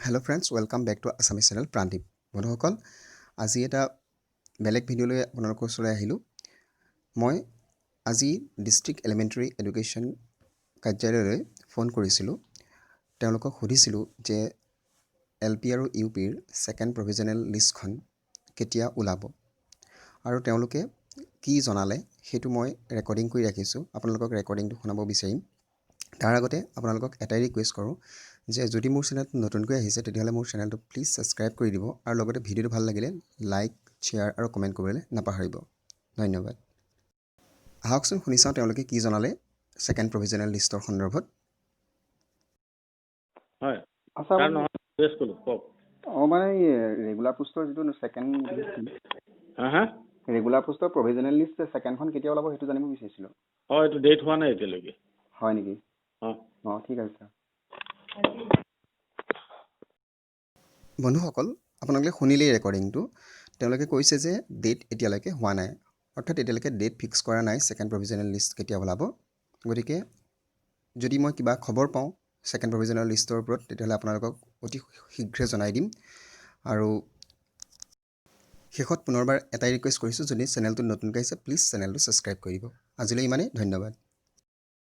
Hello' friends, welcome back to Assamese channel Prandeep. বন্ধুসকল, আজি এটা বেলেগ ভিডিঅ'লৈ আপোনালোকৰ ওচৰলৈ আহিলোঁ। মই আজি ডিষ্ট্ৰিক্ট এলিমেণ্টাৰী এডুকেশ্যন কাৰ্যালয়লৈ ফোন কৰিছিলোঁ। তেওঁলোকক সুধিছিলোঁ যে LP আৰু UPৰ ছেকেণ্ড প্ৰভিজনেল লিষ্টখন কেতিয়া ওলাব, আৰু তেওঁলোকে কি জনালে সেইটো মই ৰেকৰ্ডিং কৰি ৰাখিছোঁ। আপোনালোকক ৰেকৰ্ডিংটো শুনাব বিচাৰিম। তাৰ আগতে আপোনালোকক এটাই ৰিকুৱেষ্ট কৰোঁ যে যদি মোৰ চেনেলটো নতুনকৈ আহিছে তেতিয়াহ'লে মোৰ চেনেলটো প্লিজ ছাবস্ক্ৰাইব কৰি দিব, আৰু লগতে ভিডিঅ'টো ভাল লাগিলে লাইক, শ্বেয়াৰ আৰু কমেণ্ট কৰিবলৈ নাপাহৰিব। ধন্যবাদ। আহকচোন শুনি চাওঁ তেওঁলোকে কি জনালে ছেকেণ্ড প্ৰভিজনেল লিষ্টৰ সন্দৰ্ভত। হয় আচ্ছা তাৰ নহয় ৰিকুৱেষ্ট কৰিলোঁ কওক। মানে ৰেগুলাৰ পোষ্টৰ যিটো ছেকেণ্ড হা ৰেগুলাৰ পোষ্টৰ প্ৰভিজনেল লিষ্ট ছেকেণ্ডখন কেতিয়া ওলাব সেইটো জানিব বিচাৰিছিলোঁ। হয়, এইটো ডেট হোৱা নাই এতিয়ালৈকে। হয় নেকি? অঁ ঠিক আছে ছাৰ। বন্ধুসকল, আপোনালোকে শুনিলেই ৰেকৰ্ডিংটো। তেওঁলোকে কৈছে যে ডেট এতিয়ালৈকে হোৱা নাই, অৰ্থাৎ এতিয়ালৈকে ডেট ফিক্স কৰা নাই ছেকেণ্ড প্ৰভিজনেল লিষ্ট কেতিয়া ওলাব। গতিকে যদি মই কিবা খবৰ পাওঁ ছেকেণ্ড প্ৰভিজনেল লিষ্টৰ ওপৰত তেতিয়াহ'লে আপোনালোকক অতি শীঘ্ৰে জনাই দিম। আৰু শেষত পুনৰবাৰ এটাই ৰিকুৱেষ্ট কৰিছোঁ, যদি চেনেলটো নতুনকৈ আহিছে প্লিজ চেনেলটো ছাবস্ক্ৰাইব কৰি দিব। আজিলৈ ইমানেই, ধন্যবাদ।